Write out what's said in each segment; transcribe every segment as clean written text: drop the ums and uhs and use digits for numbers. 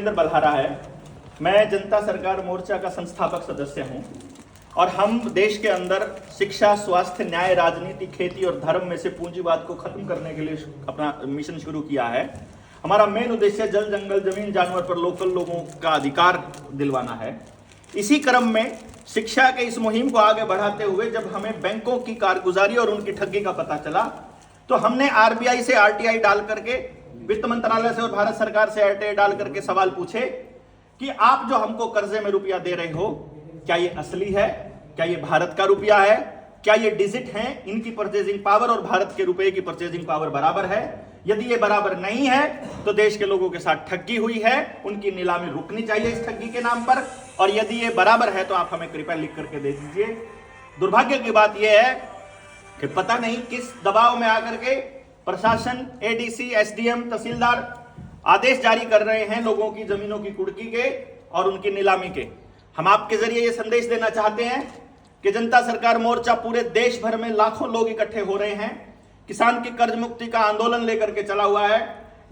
देवेंद्र बल्हारा है। मैं जनता सरकार मोर्चा का संस्थापक सदस्य हूं और हम देश के अंदर शिक्षा, स्वास्थ्य, न्याय, राजनीति, खेती और धर्म में से पूंजीवाद को खत्म करने के लिए अपना मिशन शुरू किया है। हमारा मेन उद्देश्य जल, जंगल, जमीन, जानवर पर लोकल लोगों का अधिकार दिलवाना है। इसी क्रम में शिक्षा के इस मुहिम को आगे बढ़ाते हुए जब हमें बैंकों की कारगुजारी और उनकी ठगी का पता चला तो हमने आरबीआई से आरटीआई डाल करके, वित्त मंत्रालय से और भारत सरकार से आरटीआई डाल करके सवाल पूछे कि आप जो हमको कर्जे में रुपया दे रहे हो, क्या ये असली है? क्या ये भारत का रुपया है? क्या ये डिजिट है? इनकी परचेजिंग पावर और भारत के रुपए की परचेजिंग पावर बराबर है? यदि ये बराबर नहीं है तो देश के लोगों के साथ ठगी हुई है, उनकी नीलामी रुकनी चाहिए इस ठगी के नाम पर। और यदि ये बराबर है तो आप हमें कृपया लिख करके दे दीजिए। दुर्भाग्य की बात यह है कि पता नहीं किस दबाव में आकर के प्रशासन, एडीसी, एसडीएम, तहसीलदार आदेश जारी कर रहे हैं लोगों की जमीनों की कुर्की के और उनकी नीलामी के। हम आपके जरिए ये संदेश देना चाहते हैं कि जनता सरकार मोर्चा पूरे देश भर में लाखों लोग इकट्ठे हो रहे हैं, किसान की कर्ज मुक्ति का आंदोलन लेकर के चला हुआ है।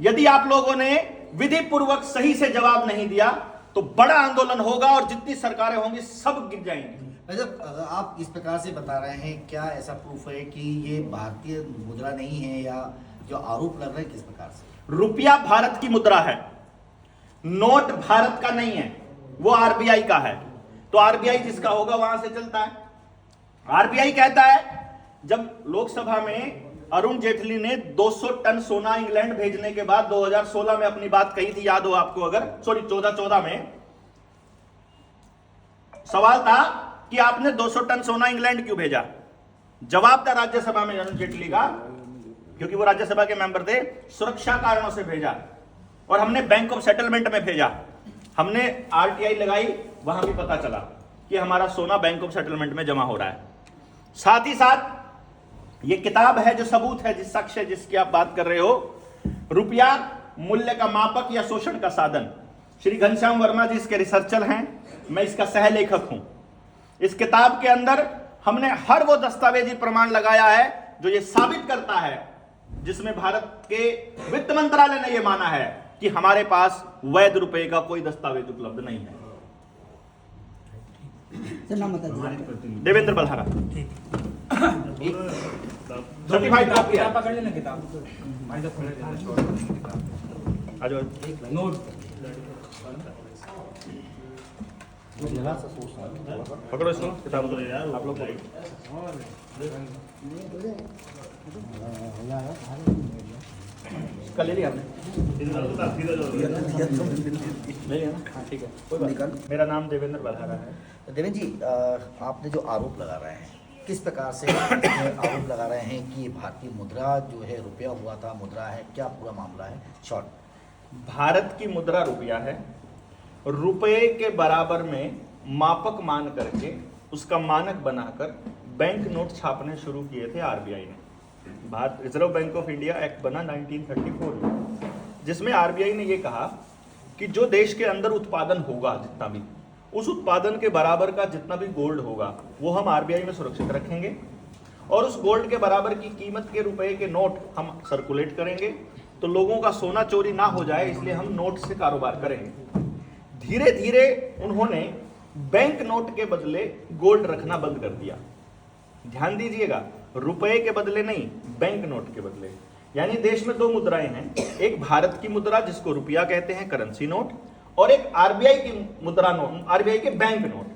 यदि आप लोगों ने विधि पूर्वक सही से जवाब नहीं दिया तो बड़ा आंदोलन होगा और जितनी सरकारें होंगी सब गिर जाएंगी। मतलब आप इस प्रकार से बता रहे हैं, क्या ऐसा प्रूफ है कि ये भारतीय मुद्रा नहीं है, या जो आरोप लग रहे हैं किस प्रकार से? रुपया भारत की मुद्रा है, नोट भारत का नहीं है, वो आरबीआई का है। तो आरबीआई जिसका होगा वहां से चलता है। आरबीआई कहता है, जब लोकसभा में अरुण जेटली ने 200 टन सोना इंग्लैंड भेजने के बाद 2016 में अपनी बात कही थी, याद हो आपको? अगर 14 में सवाल था कि आपने 200 टन सोना इंग्लैंड क्यों भेजा? जवाब था राज्यसभा में अरुण जेटली का, क्योंकि वो राज्यसभा के मेंबर थे, सुरक्षा कारणों से भेजा। और हमने बैंक ऑफ सेटलमेंट में भेजा, हमने आरटीआई लगाई, वहां भी पता चला कि हमारा सोना बैंक ऑफ सेटलमेंट में जमा हो रहा है। साथ ही साथ ये किताब है जो सबूत है, जिस साक्ष्य जिसकी आप बात कर रहे हो, रुपया मूल्य का मापक या शोषण का साधन। श्री घनश्याम वर्मा जी इसके रिसर्चर हैं, मैं इसका सहलेखक हूं। इस किताब के अंदर हमने हर वो दस्तावेजी प्रमाण लगाया है जो ये साबित करता है, जिसमें भारत के वित्त मंत्रालय ने यह माना है कि हमारे पास वैध रुपए का कोई दस्तावेज उपलब्ध नहीं है। देवेंद्र बल्हारा, सर्टिफाइड कॉपी है। पकड़ लेना किताब। आ जाओ। नोट पकड़ो इसको, किताब आप लोग कल ले लिया आपने? ले लिया ना? हाँ ठीक है, कोई बात नहीं। मेरा नाम देवेंद्र बल्हारा है। देवेंद्र जी, आपने जो आरोप लगा रहे हैं, किस प्रकार से आरोप लगा रहे हैं कि भारतीय मुद्रा जो है, रुपया हुआ था, मुद्रा है, क्या पूरा मामला है? शॉर्ट। भारत की मुद्रा रुपया है, रुपये के बराबर में मापक मान करके उसका मानक बनाकर बैंक नोट छापने शुरू किए थे आरबीआई ने। Bharat reserve bank of India act बना 1934 में, जिसमें आरबीआई ने यह कहा कि जो देश के अंदर उत्पादन होगा, जितना भी, उस उत्पादन के बराबर का जितना भी गोल्ड होगा वो हम आरबीआई में सुरक्षित रखेंगे और उस गोल्ड के बराबर की कीमत के रुपए के नोट हम सर्कुलेट करेंगे, तो लोगों का सोना चोरी ना हो जाए, इसलिए हम नोट से कारोबार करेंगे। धीरे धीरे उन्होंने बैंक नोट के बदले गोल्ड रखना बंद कर दिया। ध्यान दीजिएगा, रुपए के बदले नहीं, बैंक नोट के बदले। यानी देश में दो मुद्राएं हैं, एक भारत की मुद्रा जिसको रुपया कहते हैं, करेंसी नोट, और एक आरबीआई की मुद्रा नोट, आरबीआई के बैंक नोट।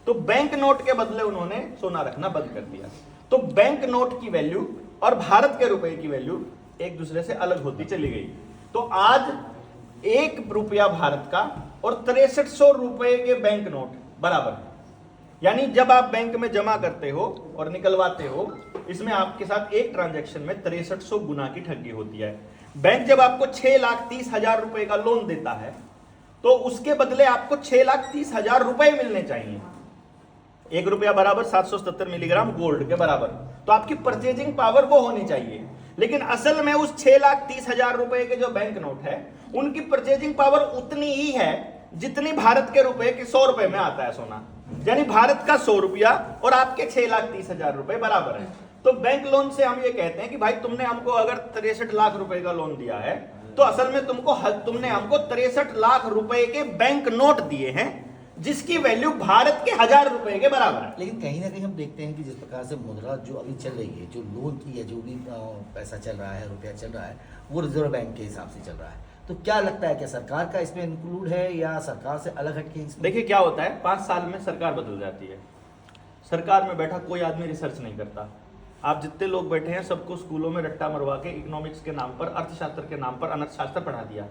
तो बैंक नोट के बदले उन्होंने सोना रखना बंद कर दिया। तो बैंक नोट की वैल्यू और भारत के रुपए की वैल्यू एक दूसरे से अलग होती चली गई। तो आज 1 रुपया भारत का और 6300 रुपए के बैंक नोट बराबर है। यानी जब आप बैंक में जमा करते हो और निकलवाते हो, इसमें आपके साथ एक ट्रांजैक्शन में 6300 गुना की ठगी होती है। बैंक जब आपको 6,30,000 रुपए का लोन देता है तो उसके बदले आपको 6,30,000 रुपए मिलने चाहिए। 1 रुपया बराबर 777 मिलीग्राम गोल्ड के बराबर। तो आपकी परचेजिंग पावर वो होनी चाहिए, लेकिन असल में उस 6,30,000 रुपए के जो बैंक नोट है उनकी परचेजिंग पावर उतनी ही है जितनी भारत के रुपए के 100 रुपए में आता है सोना। यानी भारत का 100 रुपया और आपके 6,30,000 रुपए बराबर है। तो बैंक लोन से हम ये कहते हैं कि भाई तुमने हमको अगर 63 लाख रुपए का लोन दिया है तो असल में तुमने हमको 63 लाख रुपए के बैंक नोट दिए हैं, जिसकी वैल्यू भारत के 1000 रुपए के बराबर है। लेकिन कहीं ना कहीं हम देखते हैं कि जिस प्रकार से मुद्रा जो अभी चल रही है, जो लोन की है, जो भी पैसा चल रहा है, रुपया चल रहा है, वो रिजर्व बैंक के हिसाब से चल रहा है। तो क्या लगता है कि सरकार का इसमें इंक्लूड है या सरकार से अलग हटके इसमें? देखिए क्या होता है, 5 साल में सरकार बदल जाती है। सरकार में बैठा कोई आदमी रिसर्च नहीं करता। आप जितने लोग बैठे हैं सबको स्कूलों में रट्टा मरवा के इकोनॉमिक्स के नाम पर, अर्थशास्त्र के नाम पर अर्थशास्त्र पढ़ा दिया।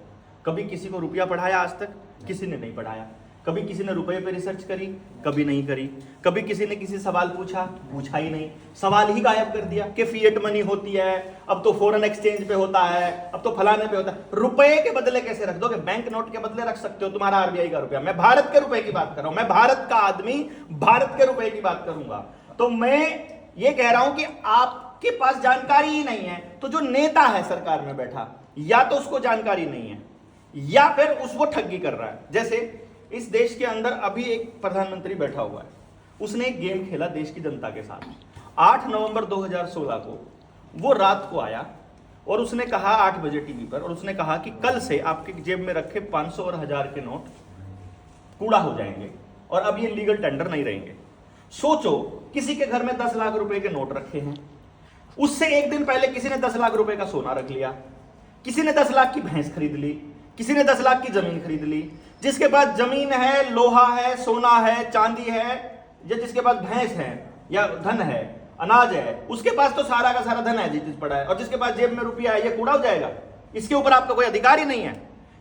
कभी किसी को रुपया पढ़ाया आज तक? किसी ने नहीं पढ़ाया। कभी किसी ने रुपए पे रिसर्च करी? कभी नहीं करी। कभी किसी ने किसी सवाल पूछा ही नहीं, सवाल ही गायब कर दिया कि फिएट मनी होती है, अब तो फॉरेन एक्सचेंज पे होता है, अब तो फलाने पे होता है। रुपए के बदले कैसे रख दोगे? बैंक नोट के बदले रख सकते हो, तुम्हारा आरबीआई का रुपया। मैं भारत के रुपए की बात कर रहा हूं, मैं भारत का आदमी भारत के रुपए की बात करूंगा। तो मैं ये कह रहा हूं कि आपके पास जानकारी ही नहीं है। तो जो नेता है सरकार में बैठा, या तो उसको जानकारी नहीं है या फिर उसको ठगी कर रहा है। जैसे इस देश के अंदर अभी एक प्रधानमंत्री बैठा हुआ है, उसने एक गेम खेला देश की जनता के साथ। 8 नवंबर 2016 को वो रात को आया और उसने कहा 8 बजे टीवी पर, और उसने कहा कि कल से आपके जेब में रखे 500 और 1000 के नोट कूड़ा हो जाएंगे और अब ये लीगल टेंडर नहीं रहेंगे। सोचो, किसी के घर में 10 लाख रुपए के नोट रखे हैं, उससे एक दिन पहले किसी ने 10 लाख रुपए का सोना रख लिया, किसी ने 10 लाख की भैंस खरीद ली, किसी ने 10 लाख की जमीन खरीद ली। जिसके पास जमीन है, लोहा है, सोना है, चांदी है, या जिसके पास भैंस है या धन है, अनाज है, उसके पास तो सारा का सारा धन है जिस पड़ा है। और जिसके पास जेब में रुपया है, ये कूड़ा हो जाएगा। इसके ऊपर आपका कोई अधिकार ही नहीं है।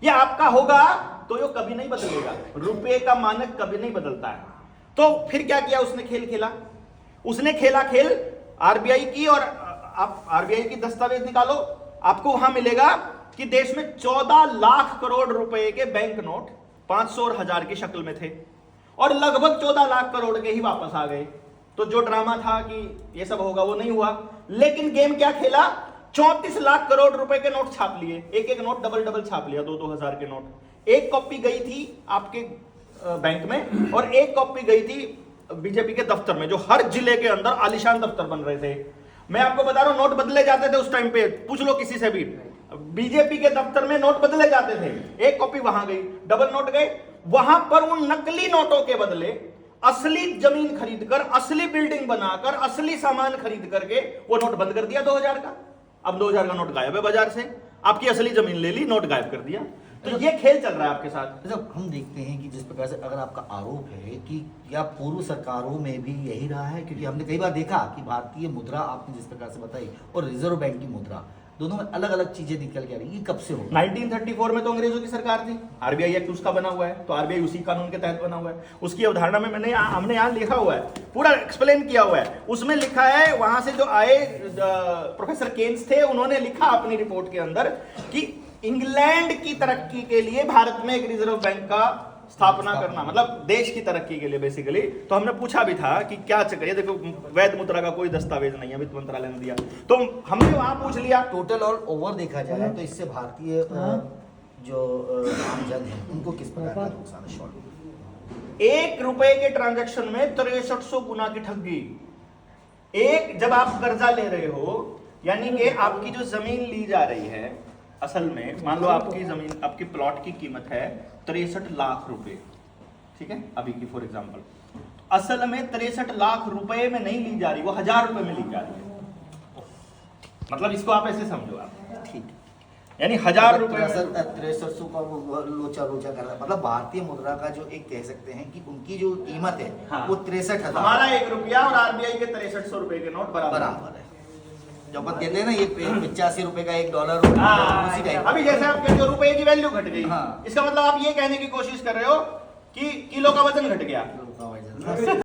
ये आपका होगा तो ये कभी नहीं बदलेगा। रुपये का मानक कभी नहीं बदलता है। तो फिर क्या किया उसने? खेल खेला। उसने खेला खेल आरबीआई की, और आप आरबीआई की दस्तावेज निकालो, आपको वहां मिलेगा कि देश में 14 लाख करोड़ रुपए के बैंक नोट 500 और 1000 की शक्ल में थे, और लगभग 14 लाख करोड़ के ही वापस आ गए। तो जो ड्रामा था कि ये सब होगा वो नहीं हुआ। लेकिन गेम क्या खेला? 34 लाख करोड़ रुपए के नोट छाप लिए। एक एक नोट डबल छाप लिया, 2-2 हजार के नोट। एक कॉपी गई थी आपके बैंक में और एक कॉपी गई थी बीजेपी के दफ्तर में, जो हर जिले के अंदर आलीशान दफ्तर बन रहे थे। मैं आपको बता रहा हूं, नोट बदले जाते थे उस टाइम पे, पूछ लो किसी से भी। बीजेपी के दफ्तर में नोट बदले जाते थे। एक कॉपी वहां गई, डबल नोट गए, वहां पर उन नकली नोटों के बदले असली जमीन खरीदकर, असली बिल्डिंग बनाकर, असली सामान खरीद करके वो नोट बंद कर दिया 2000 का। अब 2000 का नोट गायब है बाजार से। आपकी असली जमीन ले ली, नोट गायब कर दिया। तो ये खेल चल रहा है आपके साथ। जब हम देखते हैं कि जिस प्रकार से अगर आपका आरोप है कि या पूर्व सरकारों में भी यही रहा है, क्योंकि हमने कई बार देखा कि भारतीय मुद्रा आपने जिस प्रकार से बताई और रिजर्व बैंक की मुद्रा, दोनों में अलग अलग चीजें निकल के आ रही है। ये कब से होगा? 1934 में तो अंग्रेजों की सरकार थी, आरबीआई एक्ट उसका बना हुआ है, तो आरबीआई उसी कानून के तहत बना हुआ है। उसकी अवधारणा में हमने यहाँ लिखा हुआ है, पूरा एक्सप्लेन किया हुआ है। उसमें लिखा है, वहां से जो आए प्रोफेसर केन्स थे, उन्होंने लिखा अपनी रिपोर्ट के अंदर कि इंग्लैंड की तरक्की के लिए भारत में एक रिजर्व बैंक का स्थापना करना, मतलब देश की तरक्की के लिए बेसिकली। तो हमने पूछा भी था कि क्या चक्कर है, देखो वैध मुद्रा का कोई दस्तावेज नहीं है, वित्त मंत्रालय ने दिया, तो हमने वहां पूछ लिया। टोटल और ओवर देखा जाए तो इससे भारतीय जो आमजन है उनको किस प्रकार का नुकसान है? शॉर्ट 1 रुपए के ट्रांजैक्शन में 6300 गुना की ठगी। एक, जब आप कर्जा ले रहे हो, यानी कि आपकी जो जमीन ली जा रही है, असल में मान लो आपकी जमीन, आपकी प्लॉट की कीमत है 63 लाख रुपए, ठीक है, अभी की फॉर एग्जांपल। असल में 63 लाख रुपए में नहीं ली जा रही, वो 1000 रुपए में ली जा रही है। मतलब इसको आप ऐसे समझो, आप ठीक, यानी 1000 रुपए 6300 का वो लोचा कर रहा है। मतलब भारतीय मुद्रा का जो एक कह सकते हैं कि उनकी जो कीमत है, हाँ, वो 63,000। हमारा 1 रुपया और आरबीआई के 6300 रुपए के नोट बराबर है। जब आप कहते हैं ना ये 85 रुपए का $1, उसी टाइप। अभी जैसे आप कहते हो रुपए की वैल्यू घट गई, हाँ। इसका मतलब आप ये कहने की कोशिश कर रहे हो कि किलो का वजन घट गया।